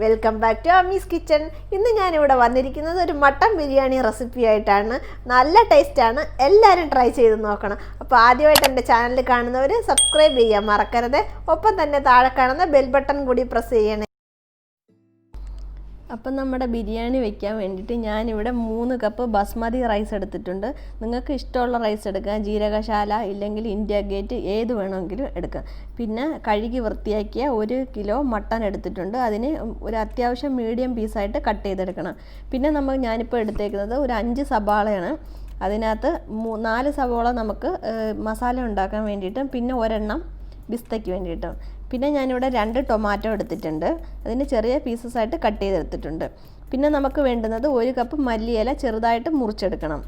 Welcome back to Ammi's kitchen. ഇന്ന് ഞാനിവിടെ വന്നിരിക്കുന്നത് ഒരു മട്ടൻ ബിരിയാണി റെസിപ്പി ആയിട്ടാണ്. നല്ല ടേസ്റ്റാണ്, എല്ലാവരും ട്രൈ ചെയ്ത് നോക്കണം. അപ്പോൾ ആദ്യമായിട്ട് എൻ്റെ ചാനൽ കാണുന്നവർ സബ്സ്ക്രൈബ് ചെയ്യാൻ മറക്കരുത്. ഒപ്പം തന്നെ താഴെ കാണുന്ന ബെൽ ബട്ടൺ കൂടി പ്രസ് ചെയ്യണേ. അപ്പം നമ്മുടെ ബിരിയാണി വെക്കാൻ വേണ്ടിയിട്ട് ഞാനിവിടെ 3 കപ്പ് ബസ്മതി റൈസ് എടുത്തിട്ടുണ്ട്. നിങ്ങൾക്ക് ഇഷ്ടമുള്ള റൈസ് എടുക്കാം, ജീരകശാല ഇല്ലെങ്കിൽ ഇന്ത്യ ഗേറ്റ് ഏത് വേണമെങ്കിലും എടുക്കാം. പിന്നെ കഴുകി വൃത്തിയാക്കിയ 1 കിലോ മട്ടൻ എടുത്തിട്ടുണ്ട്. അതിന് ഒരു അത്യാവശ്യം മീഡിയം പീസായിട്ട് കട്ട് ചെയ്തെടുക്കണം. പിന്നെ ഞാനിപ്പോൾ എടുത്തേക്കുന്നത് ഒരു 5 സവാളയാണ്. അതിനകത്ത് 4 സവാള നമുക്ക് മസാല ഉണ്ടാക്കാൻ വേണ്ടിയിട്ടും പിന്നെ ഒരെണ്ണം ബിസ്തയ്ക്ക് വേണ്ടിയിട്ടും. പിന്നെ ഞാനിവിടെ 2 ടൊമാറ്റോ എടുത്തിട്ടുണ്ട്. അതിന് ചെറിയ പീസസായിട്ട് കട്ട് ചെയ്തെടുത്തിട്ടുണ്ട്. പിന്നെ നമുക്ക് വേണ്ടുന്നത് 1 കപ്പ് മല്ലിയില ചെറുതായിട്ട് മുറിച്ചെടുക്കണം.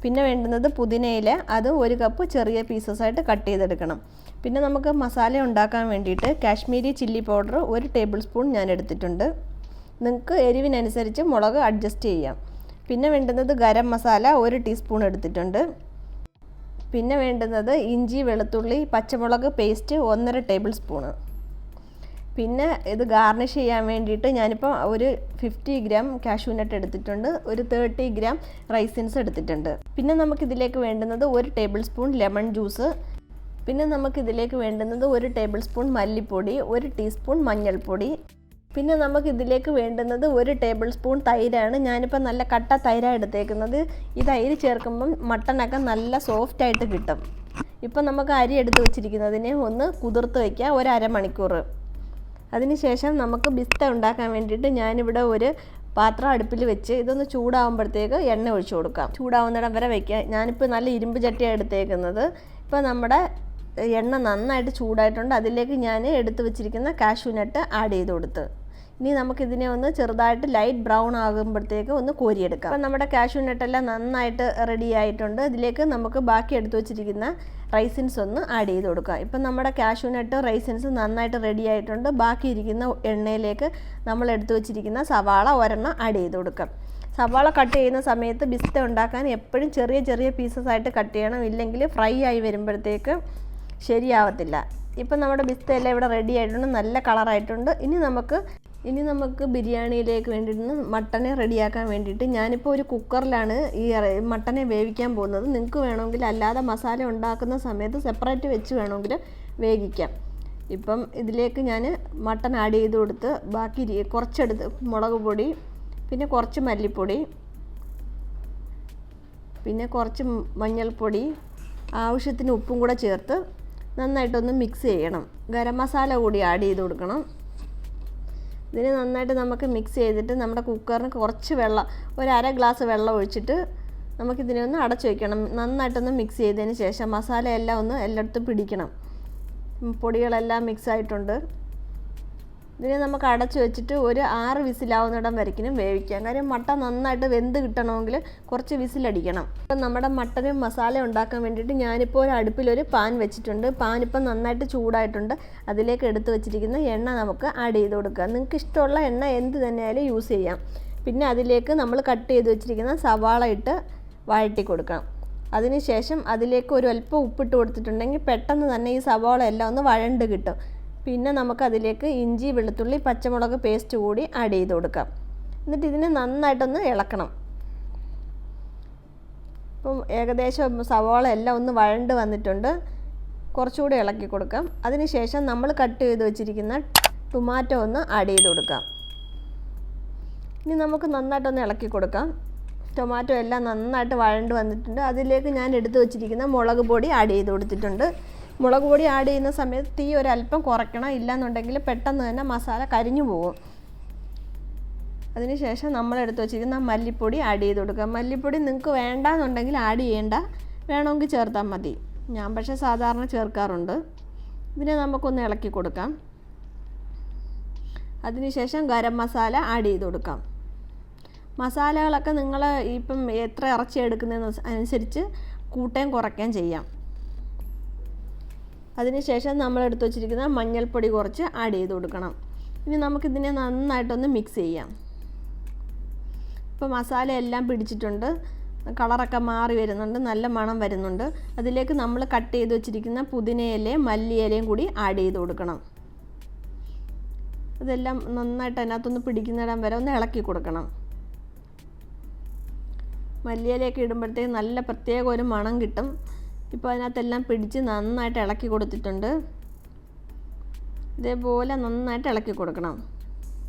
പിന്നെ വേണ്ടുന്നത് പുതിനയില, അത് 1 കപ്പ് ചെറിയ പീസസായിട്ട് കട്ട് ചെയ്തെടുക്കണം. പിന്നെ നമുക്ക് മസാല ഉണ്ടാക്കാൻ വേണ്ടിയിട്ട് Kashmiri chilli powder 1 table spoon ഞാൻ എടുത്തിട്ടുണ്ട്. നിങ്ങൾക്ക് എരിവിനനുസരിച്ച് മുളക് അഡ്ജസ്റ്റ് ചെയ്യാം. പിന്നെ വേണ്ടുന്നത് ഗരം മസാല 1 ടീസ്പൂൺ എടുത്തിട്ടുണ്ട്. പിന്നെ വേണ്ടുന്നത് ഇഞ്ചി വെളുത്തുള്ളി പച്ചമുളക് പേസ്റ്റ് 1.5 ടേബിൾ സ്പൂണ്. പിന്നെ ഇത് ഗാർണിഷ് ചെയ്യാൻ വേണ്ടിയിട്ട് ഞാനിപ്പോൾ ഒരു 50 ഗ്രാം കാഷ്യൂനട്ട് എടുത്തിട്ടുണ്ട്. ഒരു 30 ഗ്രാം റൈസിൻസ് എടുത്തിട്ടുണ്ട്. പിന്നെ നമുക്കിതിലേക്ക് വേണ്ടുന്നത് 1 ടേബിൾ സ്പൂൺ ലെമൺ ജ്യൂസ്. പിന്നെ നമുക്കിതിലേക്ക് വേണ്ടുന്നത് 1 ടേബിൾ സ്പൂൺ മല്ലിപ്പൊടി, 1 ടീസ്പൂൺ മഞ്ഞൾപ്പൊടി. പിന്നെ നമുക്കിതിലേക്ക് വേണ്ടുന്നത് 1 ടേബിൾ സ്പൂൺ തൈരാണ്. ഞാനിപ്പോൾ നല്ല കട്ട തൈരാണ് എടുത്തേക്കുന്നത്. ഈ തൈര് ചേർക്കുമ്പം മട്ടനൊക്കെ നല്ല സോഫ്റ്റായിട്ട് കിട്ടും. ഇപ്പം നമുക്ക് അരി എടുത്ത് വെച്ചിരിക്കുന്നതിനെ ഒന്ന് കുതിർത്ത് വയ്ക്കാം ഒരു അരമണിക്കൂർ. അതിനുശേഷം നമുക്ക് ബിസ്ത ഉണ്ടാക്കാൻ വേണ്ടിയിട്ട് ഞാനിവിടെ ഒരു പാത്രം അടുപ്പിൽ വെച്ച് ഇതൊന്ന് ചൂടാകുമ്പോഴത്തേക്ക് എണ്ണ ഒഴിച്ചു കൊടുക്കാം. ചൂടാവുന്നിടം വരെ വയ്ക്കാം. ഞാനിപ്പോൾ നല്ല ഇരുമ്പ് ചട്ടിയാണ് എടുത്തേക്കുന്നത്. ഇപ്പോൾ നമ്മുടെ എണ്ണ നന്നായിട്ട് ചൂടായിട്ടുണ്ട്. അതിലേക്ക് ഞാൻ എടുത്ത് വെച്ചിരിക്കുന്ന കാഷ്യൂനട്ട് ആഡ് ചെയ്ത് കൊടുത്ത് ഇനി നമുക്കിതിനെ ഒന്ന് ചെറുതായിട്ട് ലൈറ്റ് ബ്രൗൺ ആകുമ്പോഴത്തേക്ക് ഒന്ന് കോരിയെടുക്കാം. അപ്പം നമ്മുടെ കാഷ്യൂനട്ടെല്ലാം നന്നായിട്ട് റെഡി ആയിട്ടുണ്ട്. ഇതിലേക്ക് നമുക്ക് ബാക്കി എടുത്ത് വെച്ചിരിക്കുന്ന റൈസിൻസ് ഒന്ന് ആഡ് ചെയ്ത് കൊടുക്കാം. ഇപ്പം നമ്മുടെ കാഷ്യൂനട്ട് റൈസിൻസ് നന്നായിട്ട് റെഡി ആയിട്ടുണ്ട്. ബാക്കി ഇരിക്കുന്ന എണ്ണയിലേക്ക് നമ്മൾ എടുത്ത് വെച്ചിരിക്കുന്ന സവാള ഒരെണ്ണം ആഡ് ചെയ്ത് കൊടുക്കാം. സവാള കട്ട് ചെയ്യുന്ന സമയത്ത് ബിസ്ത ഉണ്ടാക്കാൻ എപ്പോഴും ചെറിയ ചെറിയ പീസസ് ആയിട്ട് കട്ട് ചെയ്യണം. ഇല്ലെങ്കിൽ ഫ്രൈ ആയി വരുമ്പോഴത്തേക്ക് ശരിയാവത്തില്ല. ഇപ്പം നമ്മുടെ ബിസ്ത എല്ലാം ഇവിടെ റെഡി ആയിട്ടുണ്ട്, നല്ല കളറായിട്ടുണ്ട്. ഇനി നമുക്ക് ബിരിയാണിയിലേക്ക് വേണ്ടിയിട്ട് മട്ടനെ റെഡിയാക്കാൻ വേണ്ടിയിട്ട് ഞാനിപ്പോൾ ഒരു കുക്കറിലാണ് ഈ മട്ടനെ വേവിക്കാൻ പോകുന്നത്. നിങ്ങൾക്ക് വേണമെങ്കിൽ അല്ലാതെ മസാല ഉണ്ടാക്കുന്ന സമയത്ത് സെപ്പറേറ്റ് വെച്ച് വേണമെങ്കിൽ വേവിക്കാം. ഇപ്പം ഇതിലേക്ക് ഞാൻ മട്ടൻ ആഡ് ചെയ്ത് കൊടുത്ത് ബാക്കി കുറച്ചെടുത്ത് മുളക് പൊടി, പിന്നെ കുറച്ച് മല്ലിപ്പൊടി, പിന്നെ കുറച്ച് മഞ്ഞൾപ്പൊടി, ആവശ്യത്തിന് ഉപ്പും കൂടെ ചേർത്ത് നന്നായിട്ടൊന്ന് മിക്സ് ചെയ്യണം. ഗരം മസാല കൂടി ആഡ് ചെയ്ത് കൊടുക്കണം. ഇതിന് നന്നായിട്ട് നമുക്ക് മിക്സ് ചെയ്തിട്ട് നമ്മുടെ കുക്കറിന് കുറച്ച് വെള്ളം, ഒരു അര ഗ്ലാസ് വെള്ളം ഒഴിച്ചിട്ട് നമുക്കിതിനെ ഒന്ന് അടച്ചു വയ്ക്കണം. നന്നായിട്ടൊന്ന് മിക്സ് ചെയ്തതിന് ശേഷം മസാല എല്ലാം ഒന്ന് എല്ലായിടത്തും പിടിക്കണം. പൊടികളെല്ലാം മിക്സ് ആയിട്ടുണ്ട്. ഇതിനെ നമുക്ക് അടച്ചു വെച്ചിട്ട് ഒരു 6 വിസിലാവുന്നിടം വരയ്ക്കിനും വേവിക്കാം. കാര്യം മട്ടൻ നന്നായിട്ട് വെന്ത് കിട്ടണമെങ്കിൽ കുറച്ച് വിസിലടിക്കണം. അപ്പം നമ്മുടെ മട്ടനും മസാല ഉണ്ടാക്കാൻ വേണ്ടിയിട്ട് ഞാനിപ്പോൾ ഒരു അടുപ്പിലൊരു പാൻ വെച്ചിട്ടുണ്ട്. പാൻ ഇപ്പം നന്നായിട്ട് ചൂടായിട്ടുണ്ട്. അതിലേക്ക് എടുത്ത് വെച്ചിരിക്കുന്ന എണ്ണ നമുക്ക് ആഡ് ചെയ്ത് കൊടുക്കാം. നിങ്ങൾക്ക് ഇഷ്ടമുള്ള എണ്ണ എന്ത് തന്നെയായാലും യൂസ് ചെയ്യാം. പിന്നെ അതിലേക്ക് നമ്മൾ കട്ട് ചെയ്ത് വെച്ചിരിക്കുന്ന സവാള ഇട്ട് വഴറ്റി കൊടുക്കാം. അതിനുശേഷം അതിലേക്ക് ഒരു അല്പം ഉപ്പിട്ട് കൊടുത്തിട്ടുണ്ടെങ്കിൽ പെട്ടെന്ന് തന്നെ ഈ സവാള എല്ലാം ഒന്ന് വഴണ്ട് കിട്ടും. പിന്നെ നമുക്കതിലേക്ക് ഇഞ്ചി വെളുത്തുള്ളി പച്ചമുളക് പേസ്റ്റ് കൂടി ആഡ് ചെയ്ത് കൊടുക്കാം. എന്നിട്ട് ഇതിനെ നന്നായിട്ടൊന്ന് ഇളക്കണം. ഇപ്പം ഏകദേശം സവാള എല്ലാം ഒന്ന് വഴണ്ട് വന്നിട്ടുണ്ട്. കുറച്ചുകൂടി ഇളക്കി കൊടുക്കാം. അതിനുശേഷം നമ്മൾ കട്ട് ചെയ്ത് വെച്ചിരിക്കുന്ന ടൊമാറ്റോ ഒന്ന് ആഡ് ചെയ്ത് കൊടുക്കാം. ഇനി നമുക്ക് നന്നായിട്ടൊന്ന് ഇളക്കി കൊടുക്കാം. ടൊമാറ്റോ എല്ലാം നന്നായിട്ട് വഴണ്ട് വന്നിട്ടുണ്ട്. അതിലേക്ക് ഞാൻ എടുത്ത് വെച്ചിരിക്കുന്ന മുളക് പൊടി ആഡ് ചെയ്ത് കൊടുത്തിട്ടുണ്ട്. മുളക് പൊടി ആഡ് ചെയ്യുന്ന സമയത്ത് തീ ഒരല്പം കുറയ്ക്കണം. ഇല്ലയെന്നുണ്ടെങ്കിൽ പെട്ടെന്ന് തന്നെ മസാല കരിഞ്ഞു പോകും. അതിനുശേഷം നമ്മൾ എടുത്ത് വെച്ചിരിക്കുന്ന മല്ലിപ്പൊടി ആഡ് ചെയ്ത് കൊടുക്കുക. മല്ലിപ്പൊടി നിങ്ങൾക്ക് വേണ്ടാന്നുണ്ടെങ്കിൽ ആഡ് ചെയ്യേണ്ട, വേണമെങ്കിൽ ചേർത്താൽ മതി. ഞാൻ പക്ഷേ സാധാരണ ചേർക്കാറുണ്ട്. ഇതിനെ നമുക്കൊന്ന് ഇളക്കി കൊടുക്കാം. അതിനുശേഷം ഗരം മസാല ആഡ് ചെയ്ത് കൊടുക്കാം. മസാലകളൊക്കെ നിങ്ങൾ ഇപ്പം എത്ര ഇറച്ചി എടുക്കുന്നതെന്ന് അനുസരിച്ച് കൂട്ടുകയും കുറയ്ക്കുകയും ചെയ്യാം. അതിനുശേഷം നമ്മൾ എടുത്ത് വെച്ചിരിക്കുന്ന മഞ്ഞൾപ്പൊടി കുറച്ച് ആഡ് ചെയ്ത് കൊടുക്കണം. ഇനി നമുക്കിതിനെ നന്നായിട്ടൊന്ന് മിക്സ് ചെയ്യാം. ഇപ്പോൾ മസാല എല്ലാം പിടിച്ചിട്ടുണ്ട്. കളറൊക്കെ മാറി വരുന്നുണ്ട്, നല്ല മണം വരുന്നുണ്ട്. അതിലേക്ക് നമ്മൾ കട്ട് ചെയ്ത് വെച്ചിരിക്കുന്ന പുതിനയിലയും മല്ലിയിലയും കൂടി ആഡ് ചെയ്ത് കൊടുക്കണം. ഇതെല്ലാം നന്നായിട്ട് അതിനകത്തൊന്ന് പിടിക്കുന്നിടം വരെ ഒന്ന് ഇളക്കി കൊടുക്കണം. മല്ലിയിലയൊക്കെ ഇടുമ്പോഴത്തേക്ക് നല്ല പ്രത്യേക ഒരു മണം കിട്ടും. ഇപ്പോൾ അതിനകത്തെല്ലാം പിടിച്ച് നന്നായിട്ട് ഇളക്കി കൊടുത്തിട്ടുണ്ട്. ഇതേപോലെ നന്നായിട്ട് ഇളക്കി കൊടുക്കണം.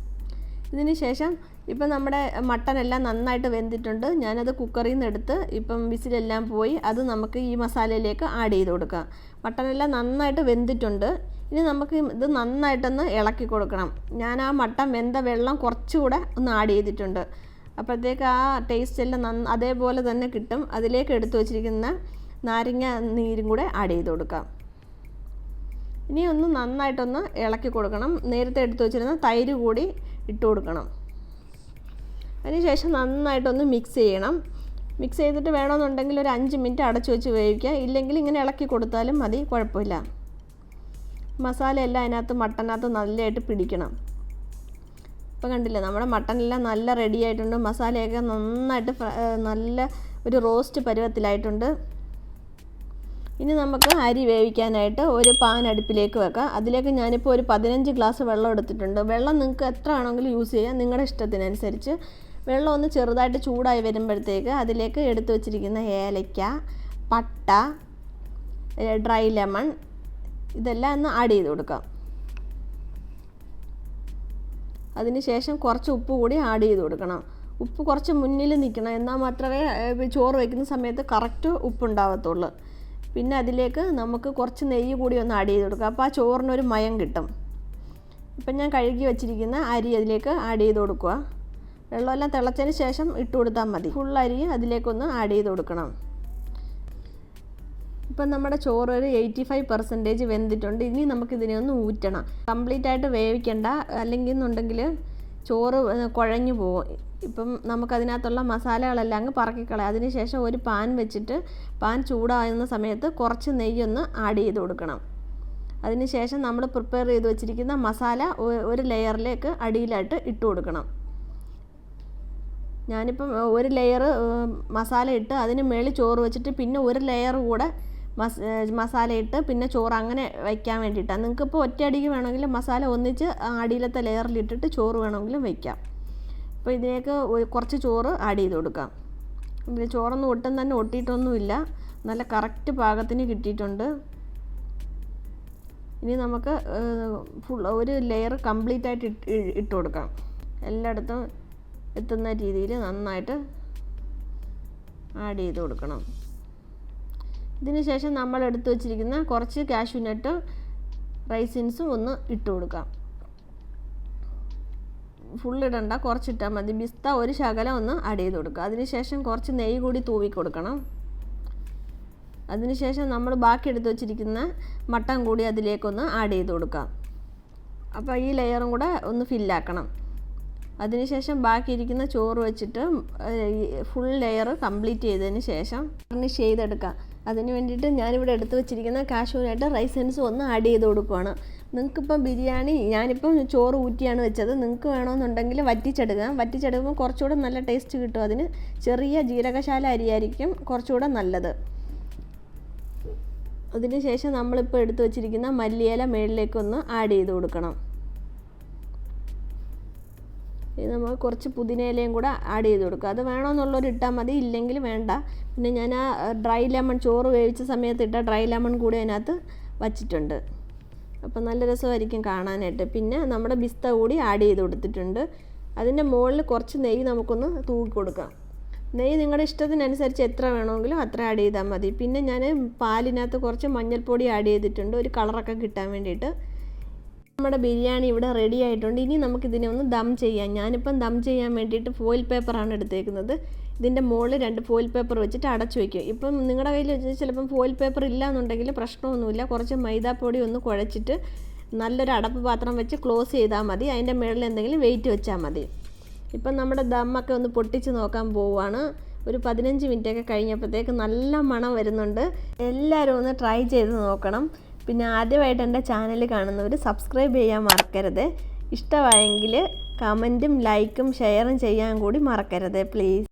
ഇതിന് ശേഷം ഇപ്പം നമ്മുടെ മട്ടനെല്ലാം നന്നായിട്ട് വെന്തിട്ടുണ്ട്. ഞാനത് കുക്കറിൽ നിന്ന് എടുത്ത് ഇപ്പം വിസിലെല്ലാം പോയി അത് നമുക്ക് ഈ മസാലയിലേക്ക് ആഡ് ചെയ്ത് കൊടുക്കാം. മട്ടനെല്ലാം നന്നായിട്ട് വെന്തിട്ടുണ്ട്. ഇനി നമുക്ക് ഇത് നന്നായിട്ടൊന്ന് ഇളക്കി കൊടുക്കണം. ഞാൻ ആ മട്ടൻ വെന്ത വെള്ളം കുറച്ചുകൂടെ ഒന്ന് ആഡ് ചെയ്തിട്ടുണ്ട്. അപ്പോഴത്തേക്ക് ആ ടേസ്റ്റ് എല്ലാം അതേപോലെ തന്നെ കിട്ടും. അതിലേക്ക് എടുത്തു വച്ചിരിക്കുന്ന നാരങ്ങ നീരും കൂടെ ആഡ് ചെയ്ത് കൊടുക്കാം. ഇനി ഒന്ന് നന്നായിട്ടൊന്ന് ഇളക്കി കൊടുക്കണം. നേരത്തെ എടുത്തു വച്ചിരുന്ന തൈര് കൂടി ഇട്ട് കൊടുക്കണം. അതിനുശേഷം നന്നായിട്ടൊന്ന് മിക്സ് ചെയ്യണം. മിക്സ് ചെയ്തിട്ട് വേണമെന്നുണ്ടെങ്കിൽ ഒരു 5 മിനിറ്റ് അടച്ചു വെച്ച് വേവിക്കുക. ഇല്ലെങ്കിൽ ഇങ്ങനെ ഇളക്കി കൊടുത്താലും മതി, കുഴപ്പമില്ല. മസാലയെല്ലാം അതിനകത്ത് മട്ടനകത്ത് നല്ലതായിട്ട് പിടിക്കണം. ഇപ്പം കണ്ടില്ലേ, നമ്മുടെ മട്ടനെല്ലാം നല്ല റെഡി ആയിട്ടുണ്ട്. മസാലയൊക്കെ നന്നായിട്ട് നല്ല ഒരു റോസ്റ്റ് പരുവത്തിലായിട്ടുണ്ട്. ഇനി നമുക്ക് അരി വേവിക്കാനായിട്ട് ഒരു പാൻ അടുപ്പിലേക്ക് വെക്കാം. അതിലേക്ക് ഞാനിപ്പോൾ ഒരു 15 ഗ്ലാസ് വെള്ളം എടുത്തിട്ടുണ്ട്. വെള്ളം നിങ്ങൾക്ക് എത്ര ആണെങ്കിലും യൂസ് ചെയ്യാം, നിങ്ങളുടെ ഇഷ്ടത്തിനനുസരിച്ച്. വെള്ളം ഒന്ന് ചെറുതായിട്ട് ചൂടായി വരുമ്പോഴത്തേക്ക് അതിലേക്ക് എടുത്തു വച്ചിരിക്കുന്ന ഏലയ്ക്ക, പട്ട, ഡ്രൈ ലെമൺ ഇതെല്ലാം ഒന്ന് ആഡ് ചെയ്ത് കൊടുക്കാം. അതിനുശേഷം കുറച്ച് ഉപ്പ് കൂടി ആഡ് ചെയ്ത് കൊടുക്കണം. ഉപ്പ് കുറച്ച് മുന്നിൽ നിൽക്കണം, എന്നാൽ മാത്രമേ ചോറ് വയ്ക്കുന്ന സമയത്ത് കറക്റ്റ് ഉപ്പുണ്ടാവത്തുള്ളൂ. പിന്നെ അതിലേക്ക് നമുക്ക് കുറച്ച് നെയ്യ് കൂടി ഒന്ന് ആഡ് ചെയ്ത് കൊടുക്കുക. അപ്പോൾ ആ ചോറിനൊരു മയം കിട്ടും. ഇപ്പം ഞാൻ കഴുകി വച്ചിരിക്കുന്ന അരി അതിലേക്ക് ആഡ് ചെയ്ത് കൊടുക്കുക. വെള്ളമെല്ലാം തിളച്ചതിന് ശേഷം ഇട്ട് കൊടുത്താൽ മതി. ഫുൾ അരി അതിലേക്കൊന്ന് ആഡ് ചെയ്ത് കൊടുക്കണം. ഇപ്പം നമ്മുടെ ചോറ് ഒരു 85% വെന്തിട്ടുണ്ട്. ഇനി നമുക്കിതിനെ ഒന്ന് ഊറ്റണം. കംപ്ലീറ്റ് ആയിട്ട് വേവിക്കണ്ട, അല്ലെങ്കിൽ എന്നുണ്ടെങ്കിൽ ചോറ് കുഴഞ്ഞു പോകും. ഇപ്പം നമുക്കതിനകത്തുള്ള മസാലകളെല്ലാം അങ്ങ് പറക്കിക്കളയാം. അതിന് ശേഷം ഒരു പാൻ വെച്ചിട്ട് പാൻ ചൂടാകുന്ന സമയത്ത് കുറച്ച് നെയ്യൊന്ന് ആഡ് ചെയ്ത് കൊടുക്കണം. അതിന് ശേഷം നമ്മൾ പ്രിപ്പയർ ചെയ്ത് വെച്ചിരിക്കുന്ന മസാല ഒരു ലെയറിലേക്ക് അടിയിലായിട്ട് ഇട്ട് കൊടുക്കണം. ഞാനിപ്പം ഒരു ലെയർ മസാല ഇട്ട് അതിന് മേളിൽ ചോറ് വെച്ചിട്ട് പിന്നെ ഒരു ലെയർ കൂടെ മസാല ഇട്ട് പിന്നെ ചോറ് അങ്ങനെ വയ്ക്കാൻ വേണ്ടിയിട്ടാണ്. നിങ്ങൾക്കിപ്പോൾ ഒറ്റയടിക്ക് വേണമെങ്കിൽ മസാല ഒന്നിച്ച് അടിയിലത്തെ ലെയറിലിട്ടിട്ട് ചോറ് വേണമെങ്കിലും വയ്ക്കാം. അപ്പോൾ ഇതിലേക്ക് കുറച്ച് ചോറ് ആഡ് ചെയ്ത് കൊടുക്കാം. പിന്നെ ചോറൊന്നും ഒട്ടും തന്നെ ഒട്ടിയിട്ടൊന്നുമില്ല, നല്ല കറക്റ്റ് പാകത്തിന് കിട്ടിയിട്ടുണ്ട്. ഇനി നമുക്ക് ഒരു ലെയർ കംപ്ലീറ്റ് ആയിട്ട് ഇട്ട് കൊടുക്കാം. എല്ലായിടത്തും എത്തുന്ന രീതിയിൽ നന്നായിട്ട് ആഡ് ചെയ്ത് കൊടുക്കണം. ഇതിന് ശേഷം നമ്മൾ എടുത്തു വച്ചിരിക്കുന്ന കുറച്ച് കാഷ്യൂനട്ട് റൈസിൻസും ഒന്ന് ഇട്ട് കൊടുക്കാം. ഫുള്ളിടണ്ട, കുറച്ചിട്ടാൽ മതി. പിസ്ത ഒരു ശകലം ഒന്ന് ആഡ് ചെയ്ത് കൊടുക്കുക. അതിനുശേഷം കുറച്ച് നെയ്യ് കൂടി തൂവി കൊടുക്കണം. അതിനുശേഷം നമ്മൾ ബാക്കി എടുത്ത് വച്ചിരിക്കുന്ന മട്ടൻ കൂടി അതിലേക്കൊന്ന് ആഡ് ചെയ്ത് കൊടുക്കാം. അപ്പോൾ ഈ ലെയറും കൂടെ ഒന്ന് ഫില്ലാക്കണം. അതിനുശേഷം ബാക്കി ഇരിക്കുന്ന ചോറ് വെച്ചിട്ട് ഫുൾ ലെയർ കംപ്ലീറ്റ് ചെയ്തതിന് ശേഷം ഗാർണിഷ് ചെയ്തെടുക്കാം. അതിന് വേണ്ടിയിട്ട് ഞാനിവിടെ എടുത്ത് വെച്ചിരിക്കുന്ന കാഷ്യൂനട്ട് റൈസൻസും ഒന്ന് ആഡ് ചെയ്ത് കൊടുക്കുകയാണ്. നിങ്ങൾക്കിപ്പം ബിരിയാണി, ഞാനിപ്പം ചോറ് ഊറ്റിയാണ് വെച്ചത്. നിങ്ങൾക്ക് വേണമെന്നുണ്ടെങ്കിൽ വറ്റിച്ചെടുക്കാം. വറ്റിച്ചെടുക്കുമ്പോൾ കുറച്ചുകൂടെ നല്ല ടേസ്റ്റ് കിട്ടും. അതിന് ചെറിയ ജീരകശാല അരിയായിരിക്കും കുറച്ചുകൂടെ നല്ലത്. അതിന് ശേഷം നമ്മളിപ്പോൾ എടുത്ത് വെച്ചിരിക്കുന്ന മല്ലിയില മേളിലേക്കൊന്ന് ആഡ് ചെയ്ത് കൊടുക്കണം. ഇത് നമ്മൾ കുറച്ച് പുതിനയിലയും കൂടെ ആഡ് ചെയ്ത് കൊടുക്കുക. അത് വേണമെന്നുള്ളവർ ഇട്ടാൽ മതി, ഇല്ലെങ്കിൽ വേണ്ട. പിന്നെ ഞാൻ ആ ഡ്രൈ ലെമൺ, ചോറ് വേവിച്ച സമയത്ത് ഇട്ട ഡ്രൈ ലെമൺ കൂടി അതിനകത്ത് വച്ചിട്ടുണ്ട്. അപ്പോൾ നല്ല രസമായിരിക്കും കാണാനായിട്ട്. പിന്നെ നമ്മുടെ പിസ്ത കൂടി ആഡ് ചെയ്ത് കൊടുത്തിട്ടുണ്ട്. അതിൻ്റെ മുകളിൽ കുറച്ച് നെയ്യ് നമുക്കൊന്ന് തൂക്കി കൊടുക്കാം. നെയ്യ് നിങ്ങളുടെ ഇഷ്ടത്തിനനുസരിച്ച് എത്ര വേണമെങ്കിലും അത്ര ആഡ് ചെയ്താൽ മതി. പിന്നെ ഞാൻ പാലിനകത്ത് കുറച്ച് മഞ്ഞൾപ്പൊടി ആഡ് ചെയ്തിട്ടുണ്ട്, ഒരു കളറൊക്കെ കിട്ടാൻ വേണ്ടിയിട്ട്. നമ്മുടെ ബിരിയാണി ഇവിടെ റെഡി ആയിട്ടുണ്ട്. ഇനി നമുക്കിതിനെ ഒന്ന് ദം ചെയ്യാം. ഞാനിപ്പം ദം ചെയ്യാൻ വേണ്ടിയിട്ട് ഫോയിൽ പേപ്പറാണ് എടുത്തേക്കുന്നത്. ഇതിൻ്റെ മുകളിൽ 2 ഫോയിൽ പേപ്പർ വെച്ചിട്ട് അടച്ചു വയ്ക്കും. ഇപ്പം നിങ്ങളുടെ കയ്യിൽ ചിലപ്പം ഫോയിൽ പേപ്പർ ഇല്ല എന്നുണ്ടെങ്കിൽ പ്രശ്നമൊന്നുമില്ല. കുറച്ച് മൈദാപ്പൊടി ഒന്ന് കുഴച്ചിട്ട് നല്ലൊരു അടപ്പ് പാത്രം വെച്ച് ക്ലോസ് ചെയ്താൽ മതി. അതിൻ്റെ മുകളിൽ എന്തെങ്കിലും വെയിറ്റ് വെച്ചാൽ മതി. ഇപ്പം നമ്മുടെ ദമ്മൊക്കെ ഒന്ന് പൊട്ടിച്ച് നോക്കാൻ പോവുകയാണ്. ഒരു 15 മിനിറ്റൊക്കെ കഴിഞ്ഞപ്പോഴത്തേക്ക് നല്ല മണം വരുന്നുണ്ട്. എല്ലാവരും ഒന്ന് ട്രൈ ചെയ്ത് നോക്കണം. പിന്നെ ആദ്യമായിട്ട് എൻ്റെ ചാനൽ കാണുന്നവർ സബ്സ്ക്രൈബ് ചെയ്യാൻ മറക്കരുത്. ഇഷ്ടമായെങ്കിൽ കമൻറ്റും ലൈക്കും ഷെയറും ചെയ്യാൻ കൂടി മറക്കരുത് പ്ലീസ്.